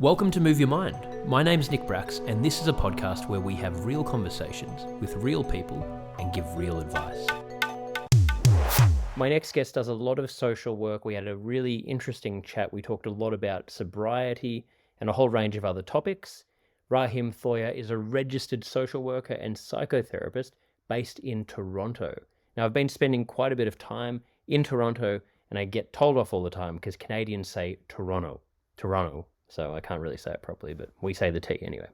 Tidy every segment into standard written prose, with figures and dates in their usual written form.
Welcome to Move Your Mind. My name's Nick Bracks, and this is a podcast where we have real conversations with real people and give real advice. My next guest does a lot of social work. We had a really interesting chat. We talked a lot about sobriety and a whole range of other topics. Rahim Thawer is a registered social worker and psychotherapist based in Toronto. Now, I've been spending quite a bit of time in Toronto, and I get told off all the time because Canadians say Toronto. So I can't really say it properly, but we say the T anyway.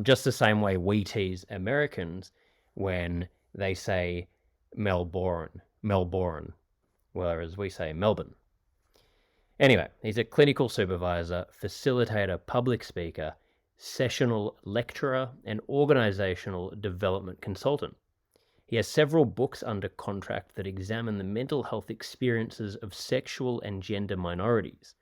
Just the same way we tease Americans when they say Melbourne, whereas we say Melbourne. Anyway, he's a clinical supervisor, facilitator, public speaker, sessional lecturer, and organizational development consultant. He has several books under contract that examine the mental health experiences of sexual and gender minorities.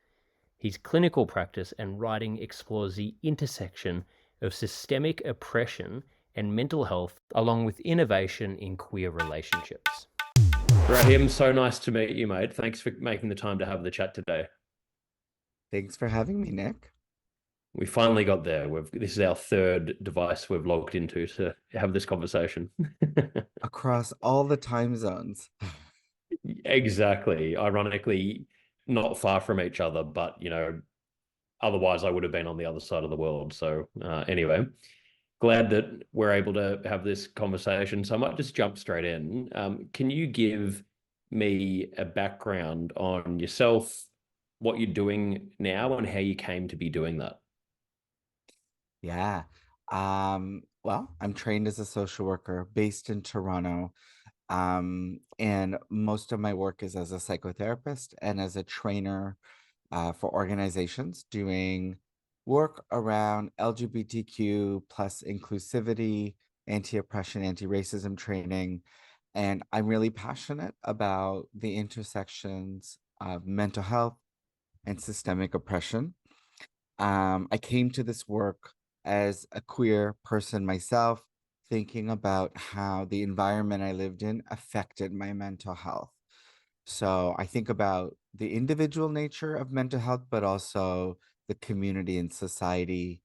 His clinical practice and writing explores the intersection of systemic oppression and mental health, along with innovation in queer relationships. Rahim, so nice to meet you, mate. Thanks for making the time to have the chat today. Thanks for having me, Nick. We finally got there. This is our third device we've logged into to have this conversation. Across all the time zones. Exactly. Ironically, not far from each other, but, otherwise I would have been on the other side of the world. So anyway, glad that we're able to have this conversation. So I might just jump straight in. Can you give me a background on yourself, what you're doing now, and how you came to be doing that? Yeah. Well, I'm trained as a social worker based in Toronto. And most of my work is as a psychotherapist and as a trainer for organizations doing work around LGBTQ plus inclusivity, anti-oppression, anti-racism training. And I'm really passionate about the intersections of mental health and systemic oppression. I came to this work as a queer person myself, thinking about how the environment I lived in affected my mental health. So I think about the individual nature of mental health, but also the community and society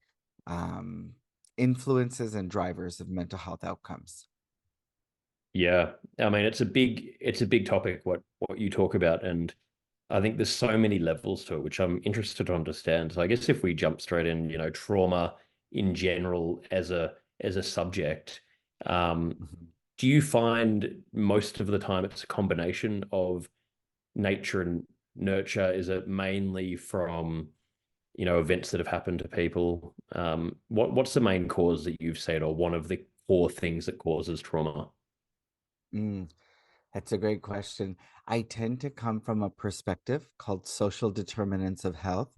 influences and drivers of mental health outcomes. Yeah, I mean, it's a big topic, what you talk about, and I think there's so many levels to it, which I'm interested to understand. So I guess if we jump straight in, trauma in general as a subject, Mhm. do you find most of the time it's a combination of nature and nurture? Is it mainly from, events that have happened to people? What's the main cause that you've said, or one of the core things that causes trauma? Mm, that's a great question. I tend to come from a perspective called social determinants of health.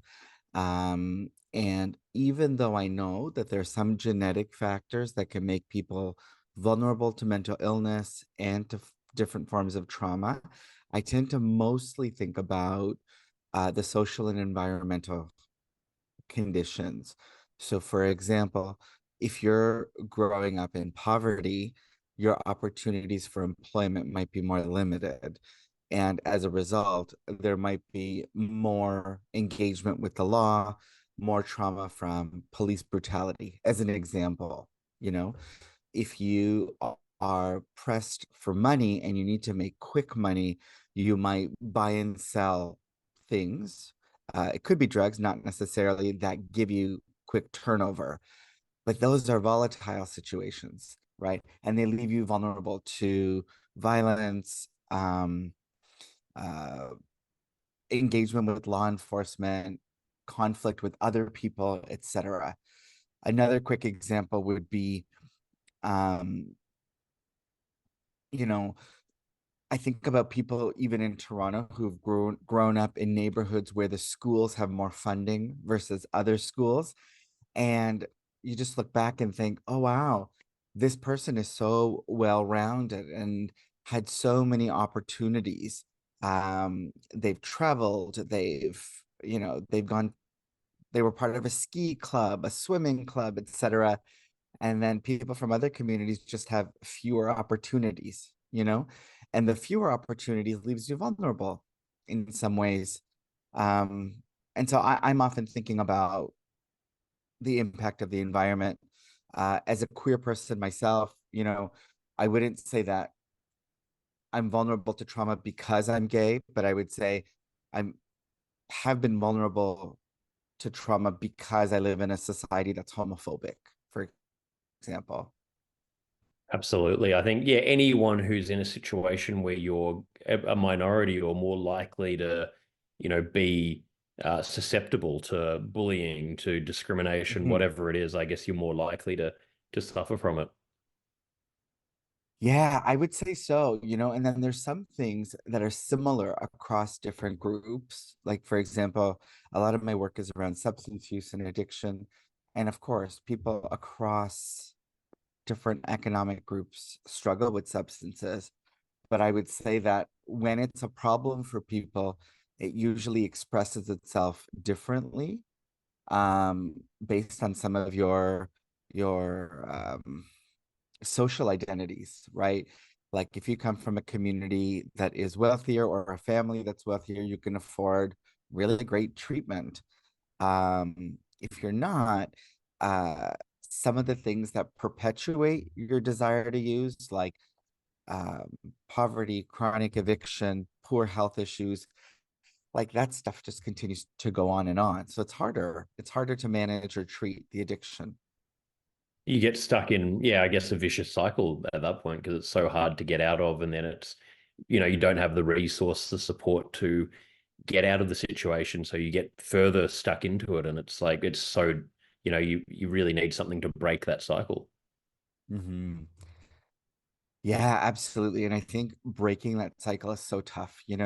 And even though I know that there are some genetic factors that can make people vulnerable to mental illness and to different forms of trauma, I tend to mostly think about the social and environmental conditions. So, for example, if you're growing up in poverty, your opportunities for employment might be more limited. And as a result, there might be more engagement with the law, more trauma from police brutality, as an example. You know, if you are pressed for money and you need to make quick money, you might buy and sell things. It could be drugs, not necessarily that give you quick turnover, but those are volatile situations, right? And they leave you vulnerable to violence, uh, engagement with law enforcement, conflict with other people, etc. Another quick example would be, um, you know, I think about people even in Toronto who've grown up in neighborhoods where the schools have more funding versus other schools. And you just look back and think, oh wow, this person is so well-rounded and had so many opportunities. They've traveled, they've gone, they were part of a ski club, a swimming club, etc. And then people from other communities just have fewer opportunities. And the fewer opportunities leaves you vulnerable in some ways. Um, And so I'm often thinking about the impact of the environment. As a queer person myself, I wouldn't say that I'm vulnerable to trauma because I'm gay, but I would say I'm have been vulnerable to trauma because I live in a society that's homophobic, for example. Absolutely. I think, yeah, anyone who's in a situation where you're a minority or more likely to, be susceptible to bullying, to discrimination, Mhm. whatever it is, I guess you're more likely to suffer from it. Yeah, I would say so, and then there's some things that are similar across different groups. Like, for example, a lot of my work is around substance use and addiction. And of course, people across different economic groups struggle with substances. But I would say that when it's a problem for people, it usually expresses itself differently, based on some of your social identities, right? Like if you come from a community that is wealthier or a family that's wealthier, you can afford really great treatment. If you're not, some of the things that perpetuate your desire to use, like um, poverty, chronic eviction, poor health issues, like that stuff just continues to go on and on. So it's harder to manage or treat the addiction. You get stuck in, yeah, I guess a vicious cycle at that point because it's so hard to get out of. And then you don't have the resource, the support to get out of the situation. So you get further stuck into it. And it's like, it's so, you really need something to break that cycle. Hmm. Yeah, absolutely. And I think breaking that cycle is so tough. I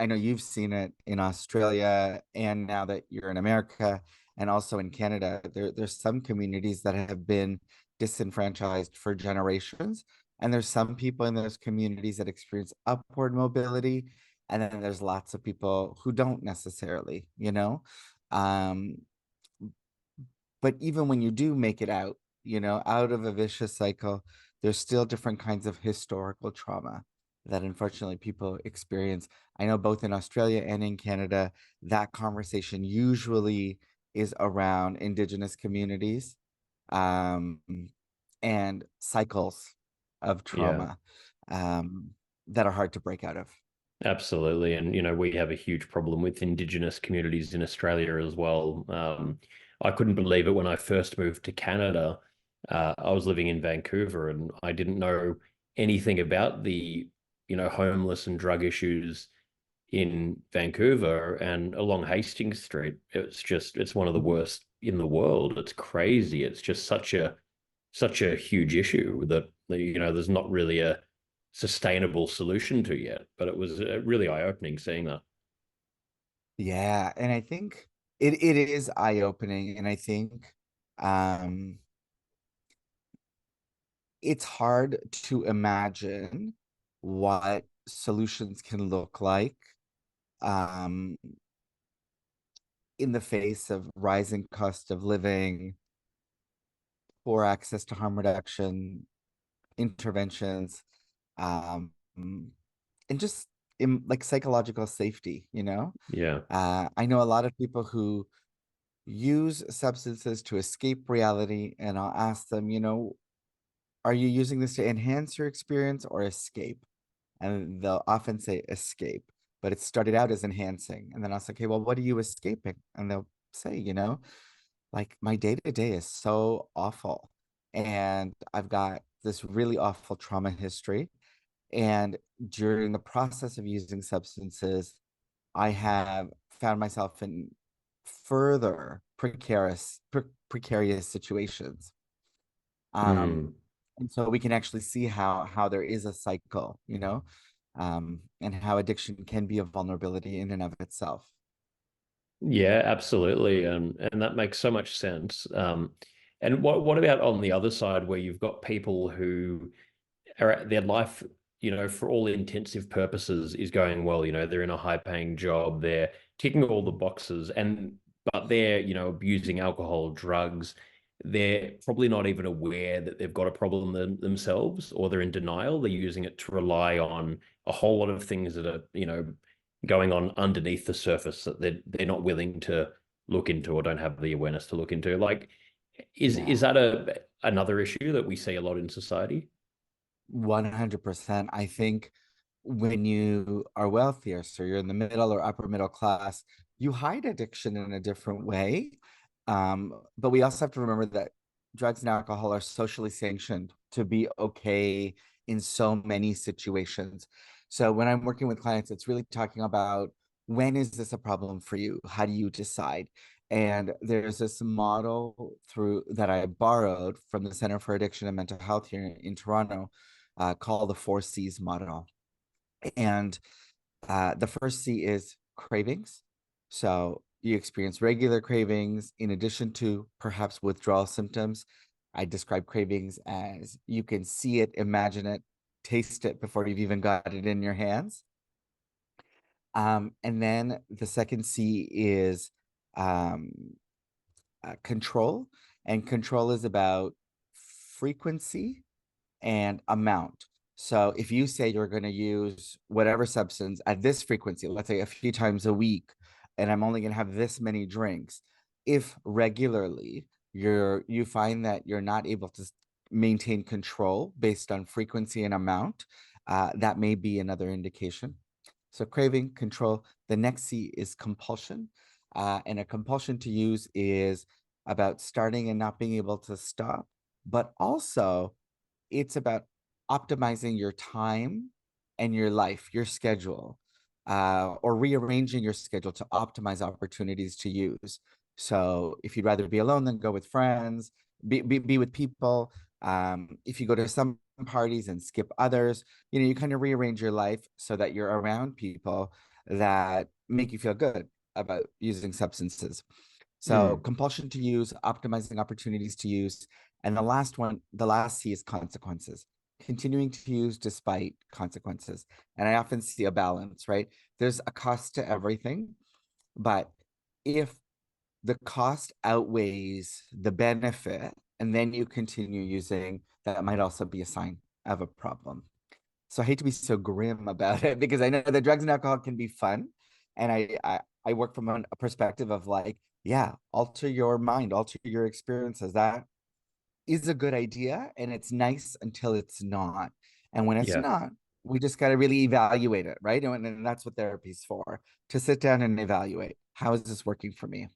know you've seen it in Australia and now that you're in America and also in Canada. There's some communities that have been disenfranchised for generations. And there's some people in those communities that experience upward mobility. And then there's lots of people who don't necessarily. Um, but even when you do make it out of a vicious cycle, there's still different kinds of historical trauma that unfortunately people experience. I know both in Australia and in Canada, that conversation usually is around Indigenous communities, um, and cycles of Yeah. trauma, um, that are hard to break out of. Absolutely. And, we have a huge problem with Indigenous communities in Australia as well. I couldn't believe it when I first moved to Canada. I was living in Vancouver and I didn't know anything about the, homeless and drug issues in Vancouver and along Hastings Street. It's one of the Mm. worst in the world. It's crazy. It's just such a huge issue that there's not really a sustainable solution to yet. But it was really eye-opening seeing that. Yeah, and I think it is eye-opening, and I think um it's hard to imagine what solutions can look like, um, in the face of rising cost of living, poor access to harm reduction interventions, um, and just in like psychological safety. Yeah. I know a lot of people who use substances to escape reality, and I'll ask them, are you using this to enhance your experience or escape? And they'll often say escape, but it started out as enhancing. And then I was like, okay, well, what are you escaping? And they'll say, like my day to day is so awful. And I've got this really awful trauma history. And during the process of using substances, I have found myself in further precarious situations. Um, Mm. and so we can actually see how there is a cycle, and how addiction can be a vulnerability in and of itself. Yeah, absolutely. And that makes so much sense. And what about on the other side where you've got people who are their life, for all intensive purposes is going well, they're in a high paying job, they're ticking all the boxes but they're, abusing alcohol, drugs. They're probably not even aware that they've got a problem themselves, or they're in denial. They're using it to rely on a whole lot of things that are, going on underneath the surface that they're not willing to look into or don't have the awareness to look into. Like, is Yeah. that another issue that we see a lot in society? 100%. I think when you are wealthier, so you're in the middle or upper middle class, you hide addiction in a different way. But we also have to remember that drugs and alcohol are socially sanctioned to be okay in so many situations. So when I'm working with clients, it's really talking about, when is this a problem for you? How do you decide? And there's this model through that I borrowed from the Center for Addiction and Mental Health here in Toronto, called the 4 C's model. And the first C is cravings. So you experience regular cravings in addition to perhaps withdrawal symptoms. I describe cravings as you can see it, imagine it, taste it before you've even got it in your hands. And then the second C is um, control. And control is about frequency and amount. So if you say you're going to use whatever substance at this frequency, let's say a few times a week, and I'm only going to have this many drinks, if regularly you find that you're not able to maintain control based on frequency and amount, that may be another indication. So craving, control. The next C is compulsion. And a compulsion to use is about starting and not being able to stop, but also it's about optimizing your time and your life, your schedule, or rearranging your schedule to optimize opportunities to use. So if you'd rather be alone than go with friends, be with people. If you go to some parties and skip others, you kind of rearrange your life so that you're around people that make you feel good about using substances. So Mm. compulsion to use, optimizing opportunities to use. And the last one, the last C is consequences, continuing to use despite consequences. And I often see a balance, right? There's a cost to everything, but if the cost outweighs the benefit and then you continue using, that might also be a sign of a problem. So I hate to be so grim about it because I know that drugs and alcohol can be fun. And I work from a perspective of like, yeah, alter your mind, alter your experiences. That is a good idea. And it's nice until it's not. And when it's Yeah. not, we just got to really evaluate it, right? And that's what therapy's for, to sit down and evaluate. How is this working for me?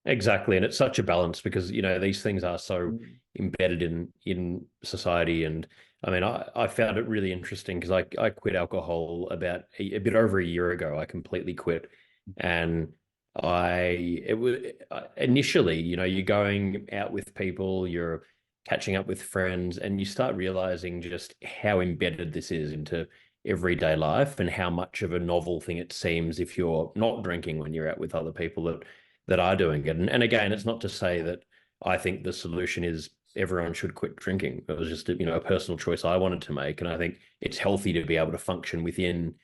Exactly, and it's such a balance because these things are so Mm. embedded in society. And I mean, I found it really interesting because I quit alcohol about a bit over a year ago. I completely quit, and it was initially, you're going out with people, you're catching up with friends, and you start realizing just how embedded this is into everyday life and how much of a novel thing it seems if you're not drinking when you're out with other people that are doing it. And again, it's not to say that I think the solution is everyone should quit drinking. It was just a personal choice I wanted to make, and I think it's healthy to be able to function within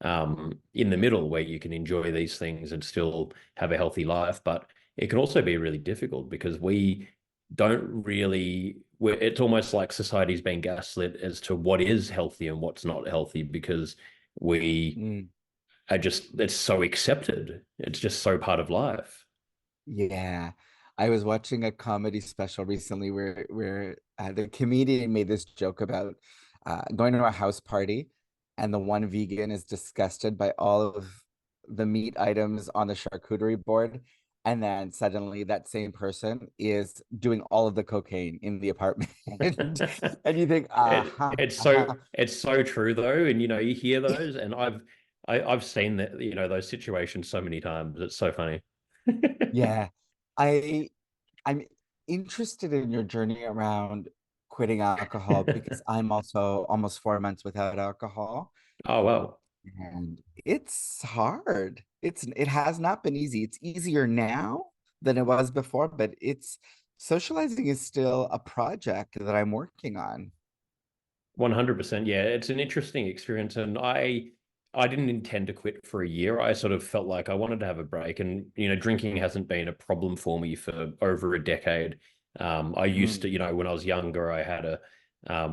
in the middle where you can enjoy these things and still have a healthy life. But it can also be really difficult because we don't really. It's almost like society's being gaslit as to what is healthy and what's not healthy because we Mm. are just it's so accepted. It's just so part of life. Yeah. I was watching a comedy special recently where the comedian made this joke about going to a house party, and the one vegan is disgusted by all of the meat items on the charcuterie board, and then suddenly that same person is doing all of the cocaine in the apartment. And you think, It's so true though, and you hear those, and I've seen that those situations so many times. It's so funny. yeah. I I'm interested in your journey around quitting alcohol because I'm also almost 4 months without alcohol, Oh well, and it's hard. It has not been easy. It's easier now than it was before, but it's socializing is still a project that I'm working on. 100%. Yeah, it's an interesting experience, and I didn't intend to quit for a year. I sort of felt like I wanted to have a break, and drinking hasn't been a problem for me for over a decade. I used Mm, to, when I was younger, I had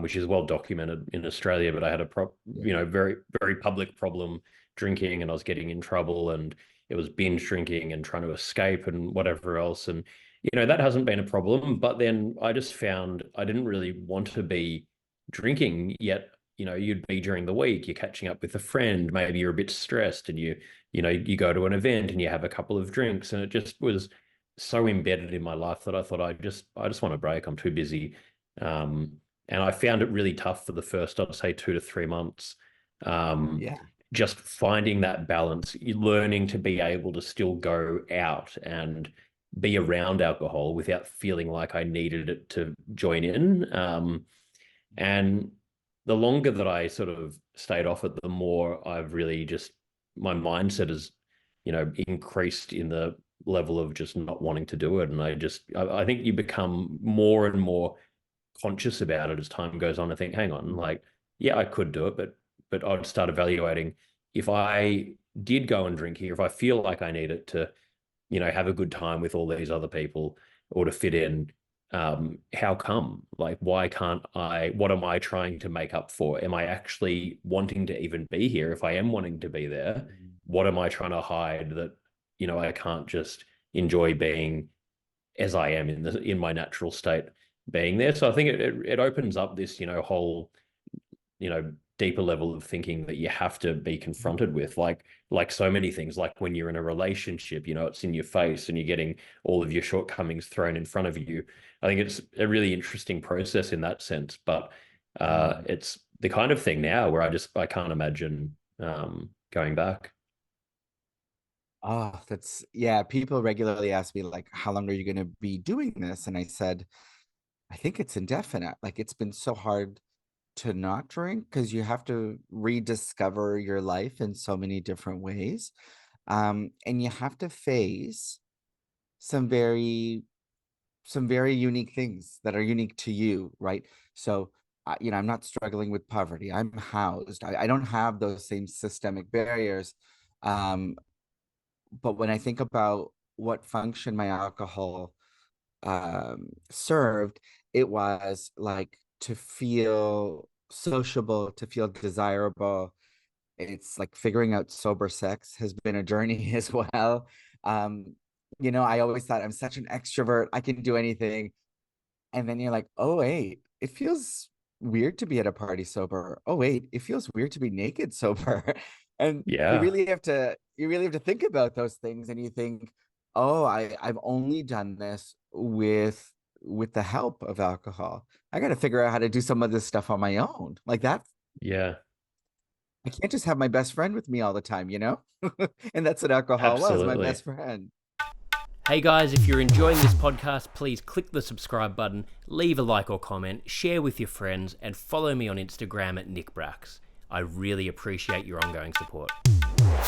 which is well documented in Australia, but I had a yeah. very very public problem drinking and I was getting in trouble, and it was binge drinking and trying to escape and whatever else. And, that hasn't been a problem. But then I just found I didn't really want to be drinking yet. You'd be during the week, you're catching up with a friend, maybe you're a bit stressed, and you go to an event and you have a couple of drinks, and it just was so embedded in my life that I thought I just want a break. I'm too busy. And I found it really tough for the first, I'd say, 2 to 3 months. Um, Yeah. just finding that balance, learning to be able to still go out and be around alcohol without feeling like I needed it to join in. And the longer that I sort of stayed off it, the more I've really just, my mindset has, increased in the level of just not wanting to do it. And I think you become more and more conscious about it as time goes on. I think, hang on, like, yeah, I could do it, but I'd start evaluating if I did go and drink here, if I feel like I need it to, have a good time with all these other people or to fit in. How come? Like, why can't I? What am I trying to make up for? Am I actually wanting to even be here? If I am wanting to be there, what am I trying to hide that, I can't just enjoy being as I am in my natural state being there. So I think it opens up this, whole, deeper level of thinking that you have to be confronted with, like so many things. Like when you're in a relationship, it's in your face and you're getting all of your shortcomings thrown in front of you. I think it's a really interesting process in that sense. But Mm. it's the kind of thing now where I can't imagine going back. Oh, yeah. People regularly ask me, like, how long are you going to be doing this? And I said, I think it's indefinite. Like, it's been so hard to not drink because you have to rediscover your life in so many different ways. And you have to face some very unique things that are unique to you, right? So, I'm not struggling with poverty. I'm housed. I don't have those same systemic barriers. Um, but when I think about what function my alcohol served, it was like to feel sociable, to feel desirable. It's like figuring out sober sex has been a journey as well. Um, I always thought I'm such an extrovert, I can do anything. And then you're like, oh wait, it feels weird to be at a party sober. Oh wait, it feels weird to be naked sober. And Yeah. you really have to think about those things, and you think, oh, I've only done this with the help of alcohol. I got to figure out how to do some of this stuff on my own. Like that, Yeah. I can't just have my best friend with me all the time, you know? And that's what alcohol was, my Absolutely. best friend. Hey guys, if you're enjoying this podcast, please click the subscribe button, leave a like or comment, share with your friends, and follow me on Instagram at Nick Bracks. I really appreciate your ongoing support.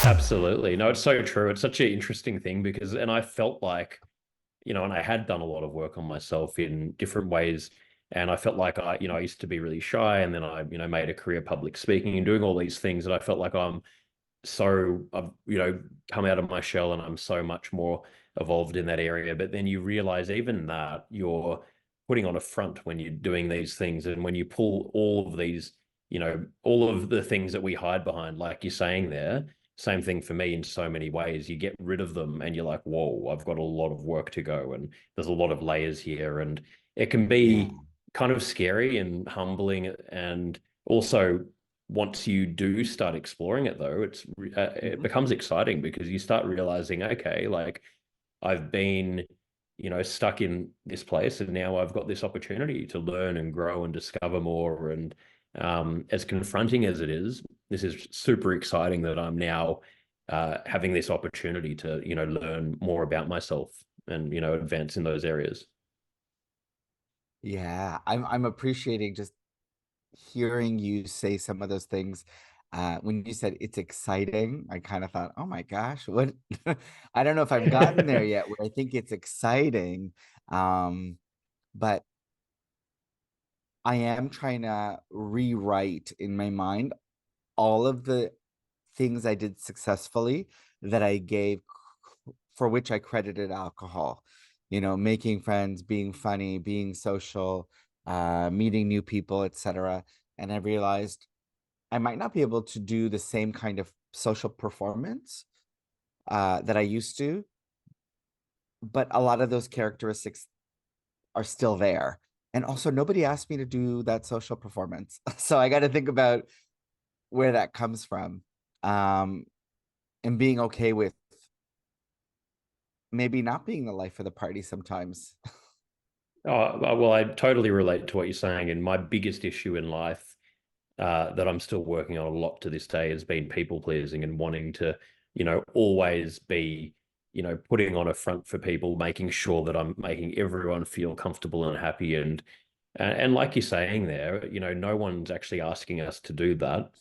Absolutely. No, it's so true. It's such an interesting thing and I felt like, and I had done a lot of work on myself in different ways. And I felt like I used to be really shy, and then I, made a career public speaking and doing all these things. And I felt like I've come out of my shell and I'm so much more evolved in that area. But then you realize even that you're putting on a front when you're doing these things, and when you pull all of these, all of the things that we hide behind, like you're saying there. Same thing for me in so many ways. You get rid of them and you're like, whoa, I've got a lot of work to go, and there's a lot of layers here, and it can Yeah. be kind of scary and humbling. And also, once you do start exploring it, though, it Mhm. becomes exciting because you start realizing, okay, like I've been, stuck in this place, and now I've got this opportunity to learn and grow and discover more. And as confronting as it is, this is super exciting that I'm now having this opportunity to, learn more about myself and, advance in those areas. Yeah, I'm appreciating just hearing you say some of those things. When you said it's exciting, I kind of thought, oh my gosh, what? I don't know if I've gotten there yet where I think it's exciting. Um, but I am trying to rewrite in my mind all of the things I did successfully that I gave for which I credited alcohol. Making friends, being funny, being social, meeting new people, etc. And I realized I might not be able to do the same kind of social performance that I used to, but a lot of those characteristics are still there. And also, nobody asked me to do that social performance. So I got to think about where that comes from, um, and being okay with maybe not being the life of the party sometimes. Well, I totally relate to what you're saying. And my biggest issue in life that I'm still working on a lot to this day has been people pleasing and wanting to, always be, putting on a front for people, making sure that I'm making everyone feel comfortable and happy. And like you're saying there, no one's actually asking us to do that.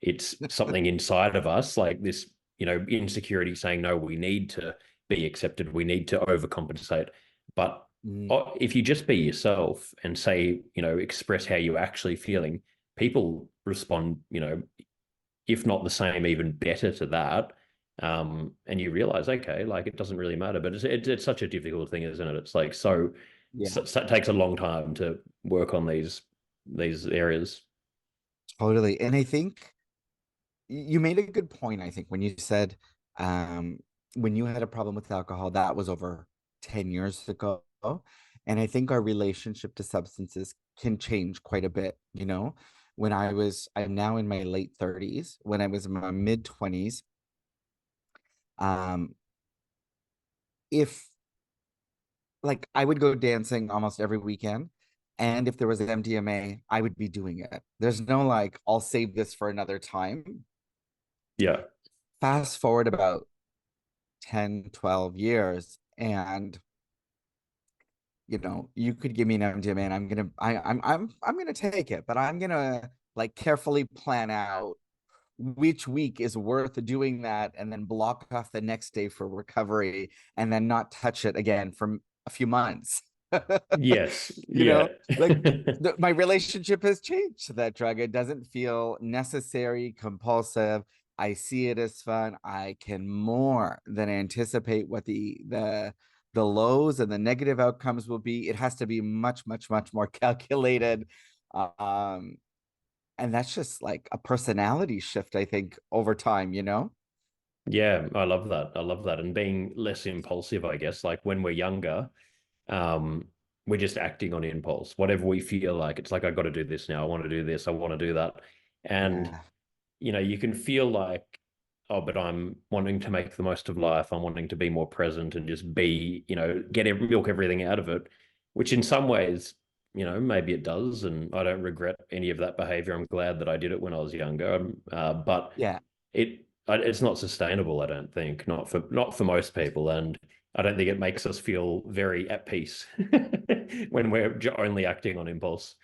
It's something inside of us, like this, insecurity saying, no, we need to be accepted. We need to overcompensate. But Mm, if you just be yourself and say, express how you're actually feeling, people respond, if not the same, even better to that. And you realize, okay, like it doesn't really matter, but it's such a difficult thing, isn't it? It's like yeah, so it takes a long time to work on these areas. totally. And I think you made a good point, I think, when you said um, when you had a problem with alcohol, that was over 10 years ago. And I think our relationship to substances can change quite a bit, you know? I'm now in my late 30s. When I was in my mid 20s, um, if like I would go dancing almost every weekend. And if there was an MDMA, I would be doing it. There's no like, I'll save this for another time. Yeah. Fast forward about 10, 12 years, and you could give me an MDMA and I'm gonna take it, but I'm gonna like carefully plan out which week is worth doing that and then block off the next day for recovery and then not touch it again for a few months. Yes. you Yeah. know, like my relationship has changed to that drug. It doesn't feel necessary, compulsive. I see it as fun. I can more than anticipate what the lows and the negative outcomes will be. It has to be much, much, much more calculated. Um, and that's just like a personality shift, I think, over time, you know? Yeah, I love that. I love that. And being less impulsive, I guess, like when we're younger, um, we're just acting on impulse. Whatever we feel like, it's like, I got to do this now. I want to do this. I want to do that. And Yeah. you can feel like, oh, but I'm wanting to make the most of life. I'm wanting to be more present and just be, milk everything out of it, which in some ways, maybe it does. And I don't regret any of that behavior. I'm glad that I did it when I was younger. But Yeah. it's not sustainable, I don't think, not for most people. And I don't think it makes us feel very at peace when we're only acting on impulse.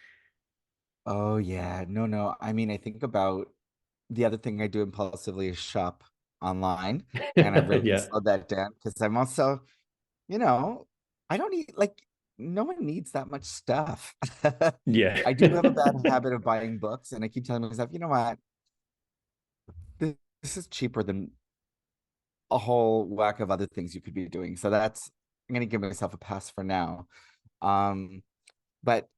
Oh, yeah. No, no. I mean, I think about the other thing I do impulsively is shop online. And I've really Yeah. slowed that down because I'm also, you know, I don't need, like, no one needs that much stuff. Yeah. I do have a bad habit of buying books, and I keep telling myself, you know what? This is cheaper than a whole whack of other things you could be doing. So I'm going to give myself a pass for now. Um, but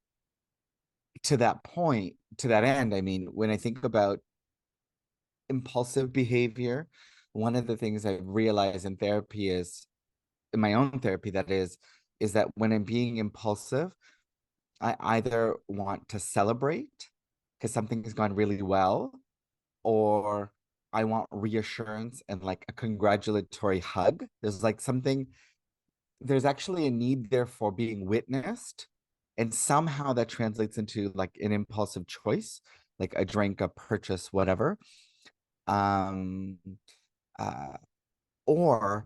to that point, to that end, I mean, when I think about impulsive behavior, one of the things I realize in therapy is, in my own therapy, is that when I'm being impulsive, I either want to celebrate because something has gone really well, or I want reassurance and like a congratulatory hug. There's actually a need there for being witnessed. And somehow that translates into like an impulsive choice, like a drink, a purchase, whatever. Um, uh, or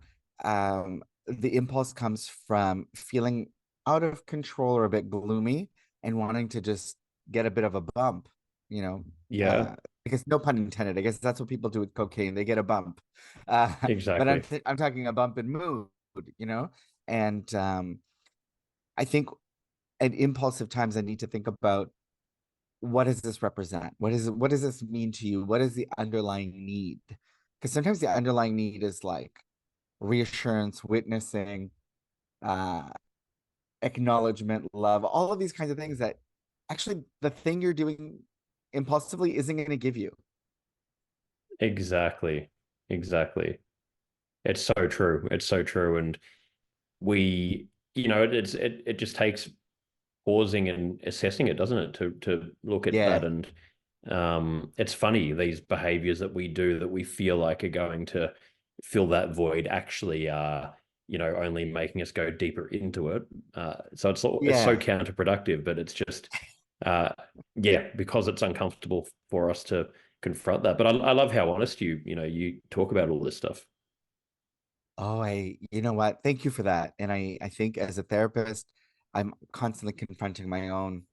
the impulse comes from feeling out of control or a bit gloomy and wanting to just get a bit of a bump, you know, Yeah, because no pun intended. I guess that's what people do with cocaine. They get a bump. But exactly. I'm talking a bump in mood, you know? And I think at impulsive times, I need to think about, what does this represent? What does this mean to you? What is the underlying need? Because sometimes the underlying need is like reassurance, witnessing, uh, acknowledgement, love, all of these kinds of things that actually the thing you're doing impulsively isn't going to give you. Exactly. exactly. It's so true. It's so true. And we, it just takes pausing and assessing it, doesn't it? To look at that. Yeah. And it's funny, these behaviors that we do that we feel like are going to fill that void actually are, only making us go deeper into it. So it's so Yeah. counterproductive, but it's just uh, yeah, because it's uncomfortable for us to confront that. But I love how honest you talk about all this stuff. Oh, you know what? Thank you for that. And I think as a therapist, I'm constantly confronting my own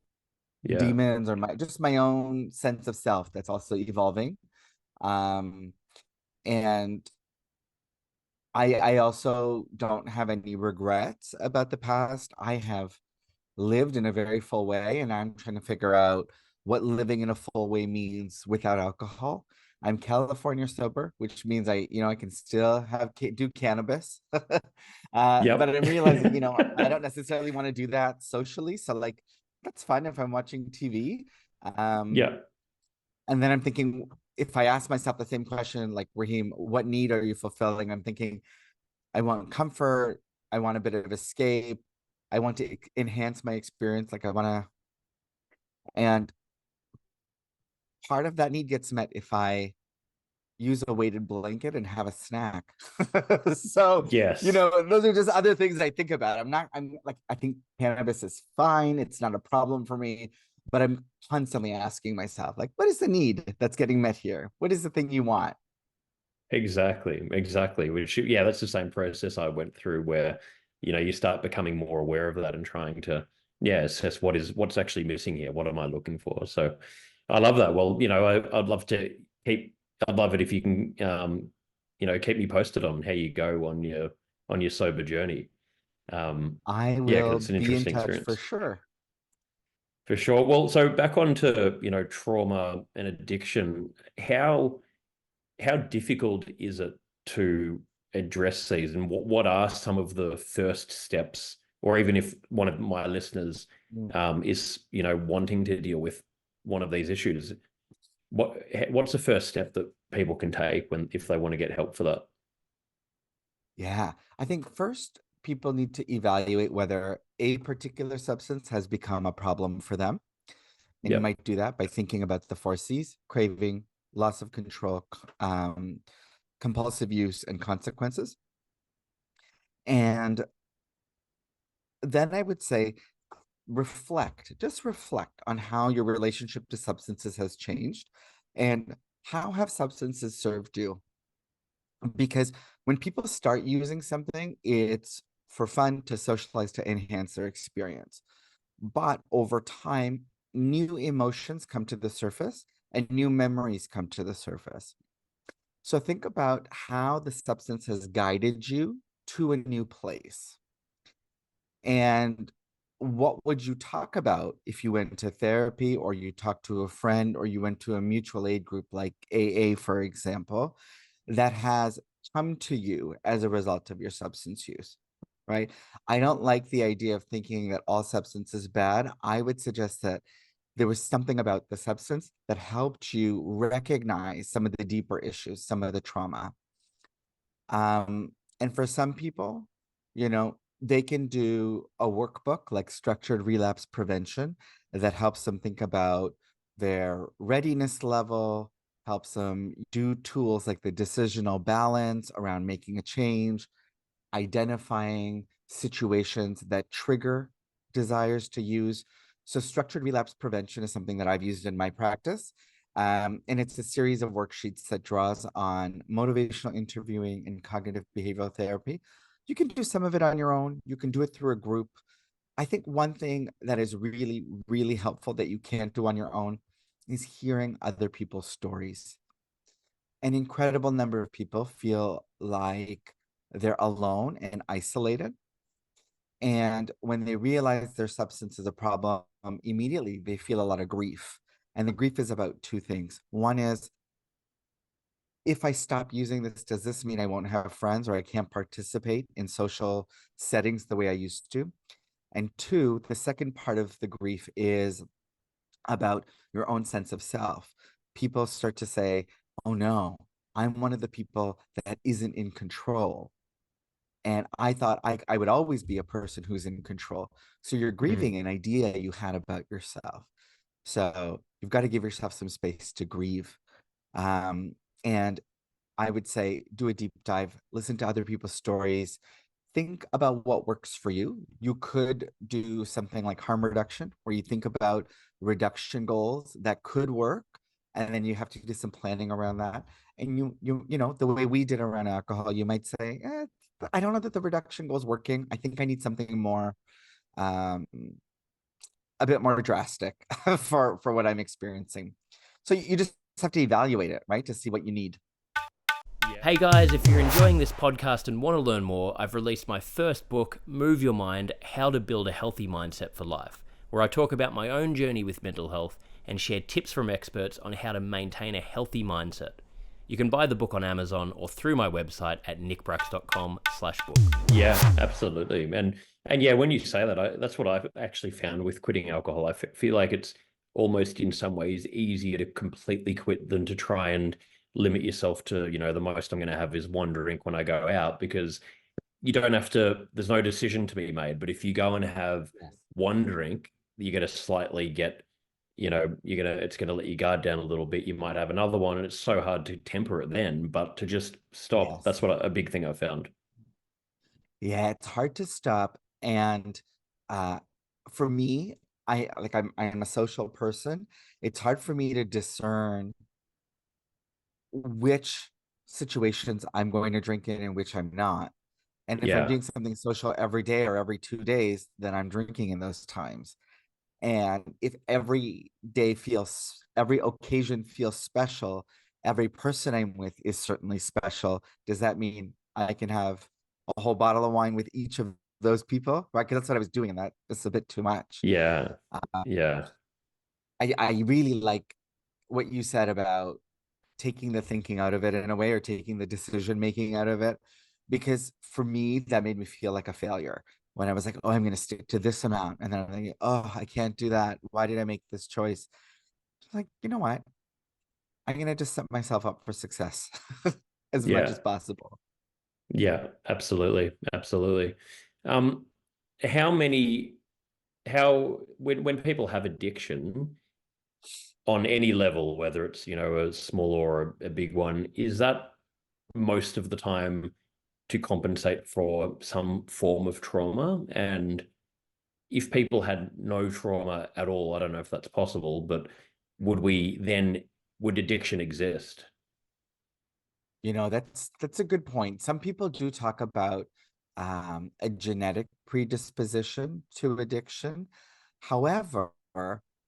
Yeah. demons or just my own sense of self that's also evolving. Um, and I also don't have any regrets about the past. I have lived in a very full way, and I'm trying to figure out what living in a full way means without alcohol. I'm California sober, which means I can still do cannabis. But Yep. I'm realizing, I don't necessarily want to do that socially. So like, that's fine if I'm watching TV. Um, Yeah. and then I'm thinking, if I ask myself the same question, like, Raheem, what need are you fulfilling? I'm thinking, I want comfort. I want a bit of escape. I want to enhance my experience. Like I want to, and part of that need gets met if I use a weighted blanket and have a snack. So, Yes. those are just other things I think about. I'm like, I think cannabis is fine. It's not a problem for me, but I'm constantly asking myself, like, what is the need that's getting met here? What is the thing you want? Exactly, exactly. Which, yeah, that's the same process I went through where, you start becoming more aware of that and trying to, yeah, assess what's actually missing here. What am I looking for? So I love that. Well, I'd love to I'd love it if you can, keep me posted on how you go on your sober journey. Um, I yeah, because will it's an be in interesting touch for experience. sure. For sure. Well, so back onto, trauma and addiction, how difficult is it to address these, and what are some of the first steps, or even if one of my listeners Mm. is wanting to deal with one of these issues, what's the first step that people can take if they want to get help for that? Yeah. I think first people need to evaluate whether a particular substance has become a problem for them. And you Yep. might do that by thinking about the four C's: craving, loss of control, compulsive use, and consequences. And then I would say just reflect on how your relationship to substances has changed and how have substances served you. Because when people start using something, it's for fun, to socialize, to enhance their experience. But over time, new emotions come to the surface and new memories come to the surface. So think about how the substance has guided you to a new place. And what would you talk about if you went to therapy or you talked to a friend or you went to a mutual aid group like AA, for example, that has come to you as a result of your substance use, right? I don't like the idea of thinking that all substance is bad. I would suggest that there was something about the substance that helped you recognize some of the deeper issues, some of the trauma. And for some people, they can do a workbook like structured relapse prevention that helps them think about their readiness level, helps them do tools like the decisional balance around making a change, identifying situations that trigger desires to use. So, structured relapse prevention is something that I've used in my practice. And it's a series of worksheets that draws on motivational interviewing and cognitive behavioral therapy. You can do some of it on your own, you can do it through a group. I think one thing that is really, really helpful that you can't do on your own is hearing other people's stories. An incredible number of people feel like they're alone and isolated. And when they realize their substance is a problem, immediately they feel a lot of grief. And the grief is about two things. One is, if I stop using this, does this mean I won't have friends or I can't participate in social settings the way I used to? And two, the second part of the grief is about your own sense of self. People start to say, oh no, I'm one of the people that isn't in control. And I thought I would always be a person who's in control. So you're Mm. grieving an idea you had about yourself. So you've got to give yourself some space to grieve. And I would say do a deep dive, listen to other people's stories, think about what works for you. You could do something like harm reduction, where you think about reduction goals that could work, and then you have to do some planning around that. And the way we did around alcohol, you might say, I don't know that the reduction goal is working. I think I need something more, um, a bit more drastic for what I'm experiencing. So you just have to evaluate it, right, to see what you need. Hey guys, if you're enjoying this podcast and want to learn more, I've released my first book, Move Your Mind: How to Build a Healthy Mindset for Life, where I talk about my own journey with mental health and share tips from experts on how to maintain a healthy mindset. You can buy the book on Amazon or through my website at nickbracks.com/book. Yeah, absolutely. And yeah, when you say that, that's what I've actually found with quitting alcohol. I feel like it's almost in some ways easier to completely quit than to try and limit yourself to, the most I'm going to have is one drink when I go out, because you don't have to, there's no decision to be made. But if you go and have Yes. one drink, you're going to slightly get, it's going to let your guard down a little bit. You might have another one, and it's so hard to temper it then, but to just stop, Yes. that's what a big thing I found. Yeah, it's hard to stop. And uh, for me, I'm a social person. It's hard for me to discern which situations I'm going to drink in and which I'm not. And if I'm Yeah. doing something social every day or every 2 days, then I'm drinking in those times. And if every occasion feels special, every person I'm with is certainly special. Does that mean I can have a whole bottle of wine with each of those people? Right? Because that's what I was doing, and that's a bit too much. Yeah. Uh, Yeah. I really like what you said about taking the thinking out of it in a way, or taking the decision making out of it, because for me that made me feel like a failure when I was like, oh, I'm going to stick to this amount, and then I'm thinking, oh, I can't do that. Why did I make this choice? Like, you know what, I'm going to just set myself up for success as much as Yeah. possible. Yeah. Absolutely. Absolutely. Um, how many, when people have addiction on any level, whether it's, a small or a big one, is that most of the time to compensate for some form of trauma? And if people had no trauma at all, I don't know if that's possible, but would addiction exist? That's a good point. Some people do talk about a genetic predisposition to addiction. However,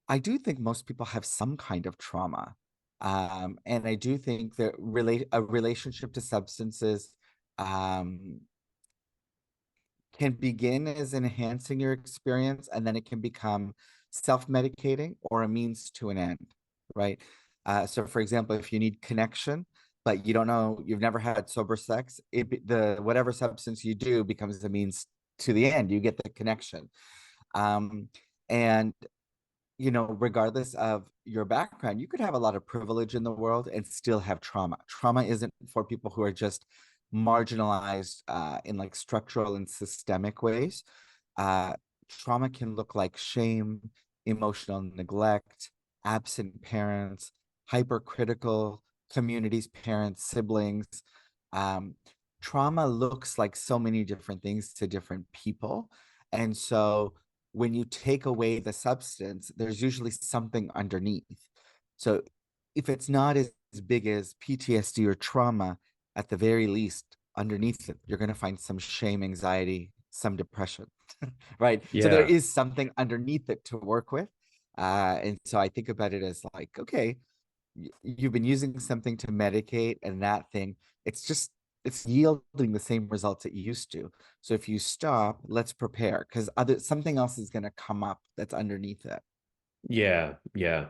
I do think most people have some kind of trauma. And I do think that a relationship to substances um, can begin as enhancing your experience, and then it can become self-medicating or a means to an end, right? So for example, if you need connection, but you don't know, you've never had sober sex, the whatever substance you do becomes a means to the end. You get the connection. And regardless of your background, you could have a lot of privilege in the world and still have trauma. Trauma isn't for people who are just marginalized in like structural and systemic ways. Uh, Trauma can look like shame, emotional neglect, absent parents, hypercritical communities, parents, siblings. Um, Trauma looks like so many different things to different people. And so when you take away the substance, there's usually something underneath. So if it's not as big as PTSD or trauma, at the very least, underneath it, you're going to find some shame, anxiety, some depression, right? So there Yeah. is something underneath it to work with. And so I think about it as like, okay, you've been using something to medicate, and that thing, it's yielding the same results it used to. So if you stop, let's prepare, because something else is going to come up that's underneath it. Yeah. Yeah.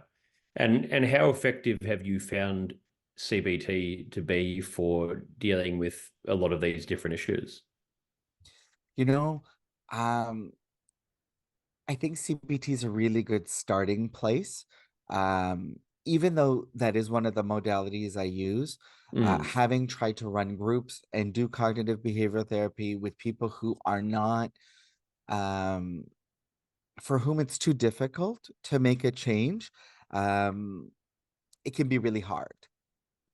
And how effective have you found CBT to be for dealing with a lot of these different issues? You know, um, I think CBT is a really good starting place. even though that is one of the modalities I use, Mm. having tried to run groups and do cognitive behavioral therapy with people who are not, um, for whom it's too difficult to make a change, um, it can be really hard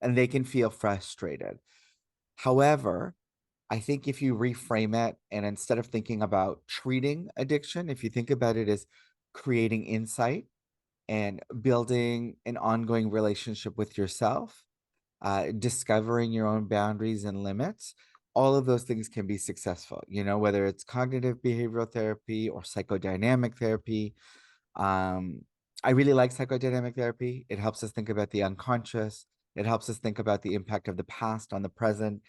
and they can feel frustrated. However, I think if you reframe it and instead of thinking about treating addiction, if you think about it as creating insight and building an ongoing relationship with yourself, discovering your own boundaries and limits, all of those things can be successful, you know, whether it's cognitive behavioral therapy or psychodynamic therapy. Um, I really like psychodynamic therapy. It helps us think about the unconscious. It helps us think about the impact of the past on the present.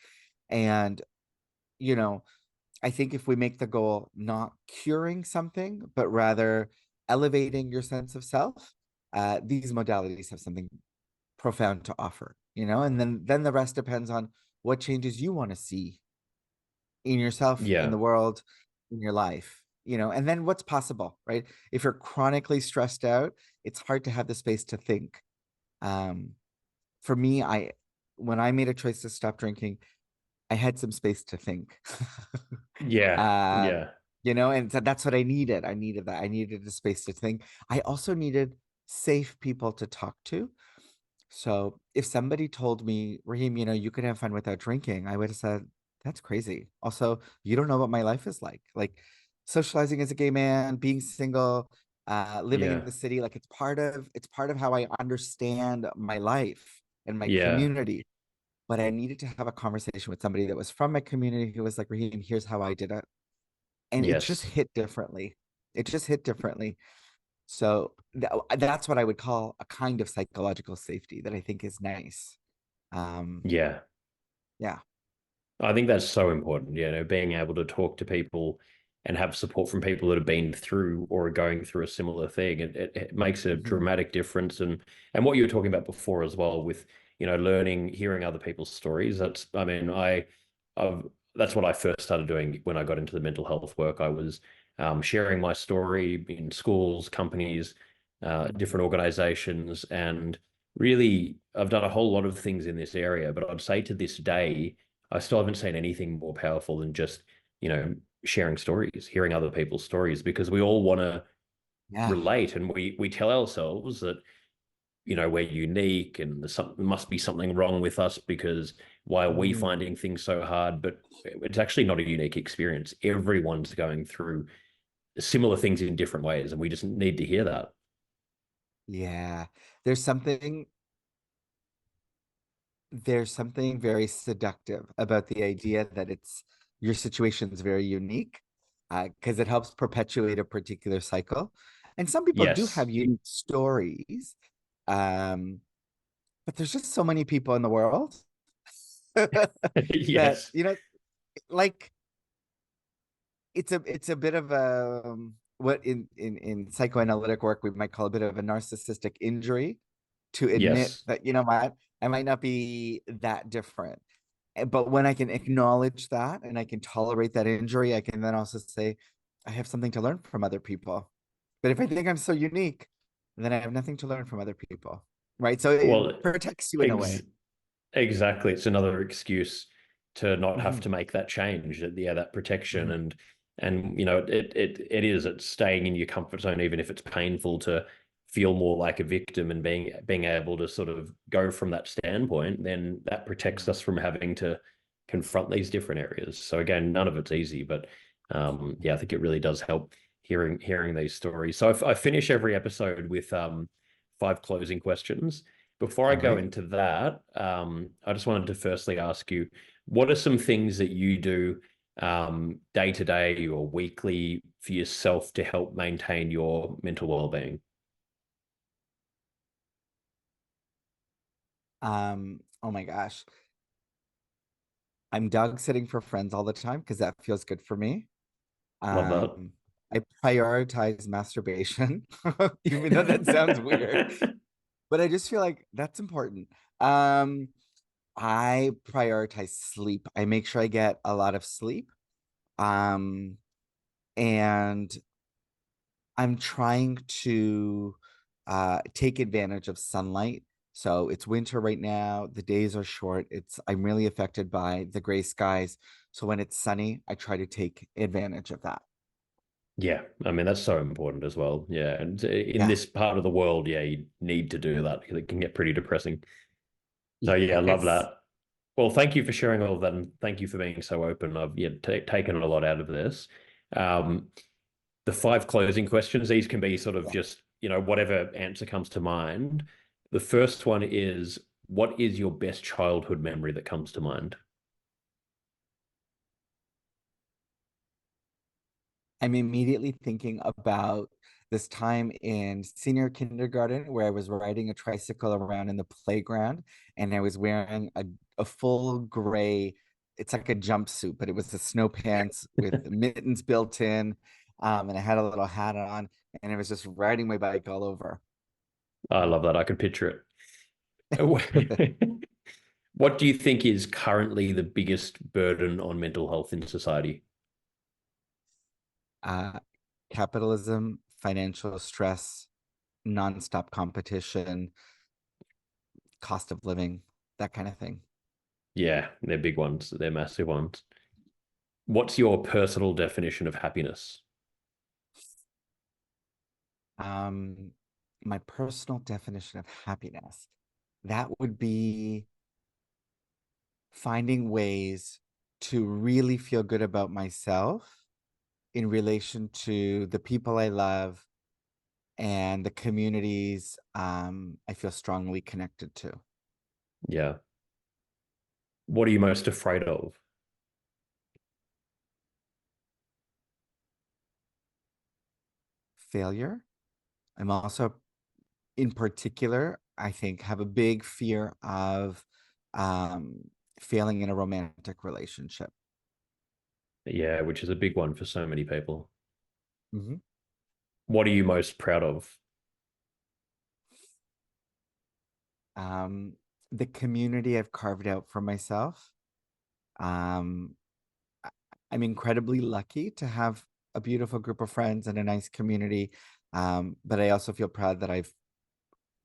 And, you know, I think if we make the goal not curing something, but rather elevating your sense of self, these modalities have something profound to offer, you know, and then the rest depends on what changes you want to see in yourself, in Yeah. the world, in your life, you know, and then what's possible, right? If you're chronically stressed out, it's hard to have the space to think. Um, for me, when I made a choice to stop drinking, I had some space to think. Yeah. uh, Yeah. you know, and so that's what I needed. I needed that. I needed a space to think. I also needed safe people to talk to. So if somebody told me, Raheem, you know, you could have fun without drinking, I would have said, that's crazy. Also, you don't know what my life is like. Like socializing as a gay man, being single, living in Yeah. the city, like it's part of how I understand my life and my Yeah. community. But I needed to have a conversation with somebody that was from my community who was like, Raheem, here's how I did it. And it just Yes. hit differently. It just hit differently. So that's what I would call a kind of psychological safety that I think is nice. Um, Yeah. yeah. I think that's so important, being able to talk to people and have support from people that have been through or are going through a similar thing. It makes a Mhm. dramatic difference. And what you were talking about before as well with, learning, hearing other people's stories. I mean, I've, that's what I first started doing when I got into the mental health work. I was sharing my story in schools, companies, different organizations, and really, I've done a whole lot of things in this area, but I'd say to this day, I still haven't seen anything more powerful than just, sharing stories, hearing other people's stories, because we all want to Yeah. relate and we tell ourselves that, we're unique and there must be something wrong with us because why are we Mhm. finding things so hard? But it's actually not a unique experience. Everyone's going through similar things in different ways, and we just need to hear that. Yeah. There's something there's something very seductive about the idea that it's your situation is very unique, because it helps perpetuate a particular cycle. And some people do Yes. have unique stories. Um, but there's just so many people in the world that, Yes. you know, like it's a bit of a what in psychoanalytic work we might call a bit of a narcissistic injury to admit Yes. that, you know what, I might not be that different. But when I can acknowledge that and I can tolerate that injury, I can then also say I have something to learn from other people. But if I think I'm so unique, then I have nothing to learn from other people. Right. So it Well, protects you in a ex way. exactly. It's another excuse to not have Mhm, to make that change. Yeah, that protection mhm. and it's staying in your comfort zone, even if it's painful to feel more like a victim and being able to sort of go from that standpoint, then that protects Yeah. us from having to confront these different areas. So again, none of it's easy, but yeah, I think it really does help hearing these stories. So I finish every episode with 5 closing questions. Before I All go right. into that, I just wanted to firstly ask you, what are some things that you do day to day or weekly for yourself to help maintain your mental well-being? Oh my gosh. I'm dog sitting for friends all the time because that feels good for me. Love that. Um, I prioritize masturbation, even though that sounds weird, but I just feel like that's important. Um, I prioritize sleep. I make sure I get a lot of sleep. Um, and I'm trying to take advantage of sunlight. So it's winter right now. The days are short. I'm really affected by the gray skies. So when it's sunny, I try to take advantage of that. Yeah, I mean, that's so important as well. Yeah, and in Yeah. this part of the world, yeah, you need to do that because it can get pretty depressing. So yeah, I love Yes. that. Well, thank you for sharing all of that, and thank you for being so open. I've taken a lot out of this. Um, the 5 closing questions, these can be sort of Yeah. just, whatever answer comes to mind. The first one is, what is your best childhood memory that comes to mind? I'm immediately thinking about this time in senior kindergarten where I was riding a tricycle around in the playground and I was wearing a full gray, it's like a jumpsuit, but it was the snow pants with mittens built in. And I had a little hat on and I was just riding my bike all over. I love that. I can picture it. What do you think is currently the biggest burden on mental health in society? Uh, Capitalism, financial stress, nonstop competition, cost of living, that kind of thing. Yeah, they're big ones. They're massive ones. What's your personal definition of happiness? Um, my personal definition of happiness, that would be finding ways to really feel good about myself in relation to the people I love and the communities I feel strongly connected to. Yeah. What are you most afraid of? Failure. I'm also, in particular, I think, have a big fear of failing in a romantic relationship. Yeah, which is a big one for so many people. Mhm. What are you most proud of? Um, the community I've carved out for myself. Um, I'm incredibly lucky to have a beautiful group of friends and a nice community. But I also feel proud that I've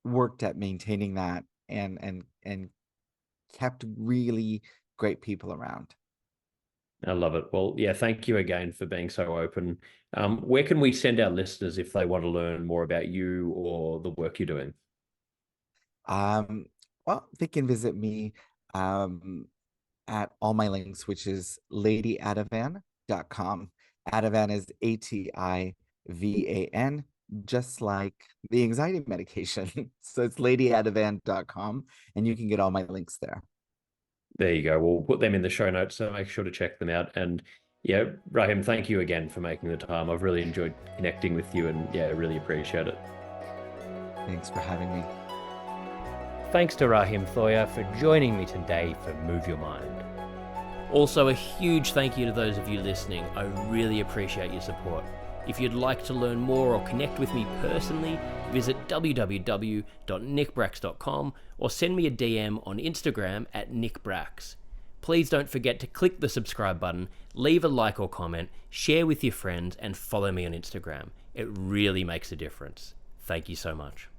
worked at maintaining that and kept really great people around. I love it. Well, yeah, thank you again for being so open. Where can we send our listeners if they want to learn more about you or the work you're doing? Um, well, they can visit me um, at all my links, which is ladyativan.com. Ativan is Ativan, just like the anxiety medication. So it's ladyativan.com, and you can get all my links there. There you go. We'll put them in the show notes, so make sure to check them out. And yeah, Rahim, thank you again for making the time. I've really enjoyed connecting with you and yeah, really appreciate it. Thanks for having me. Thanks to Rahim Thawer for joining me today for Move Your Mind. Also, a huge thank you to those of you listening. I really appreciate your support. If you'd like to learn more or connect with me personally, visit www.nickbracks.com or send me a DM on Instagram at nickbracks. Please don't forget to click the subscribe button, leave a like or comment, share with your friends, and follow me on Instagram. It really makes a difference. Thank you so much.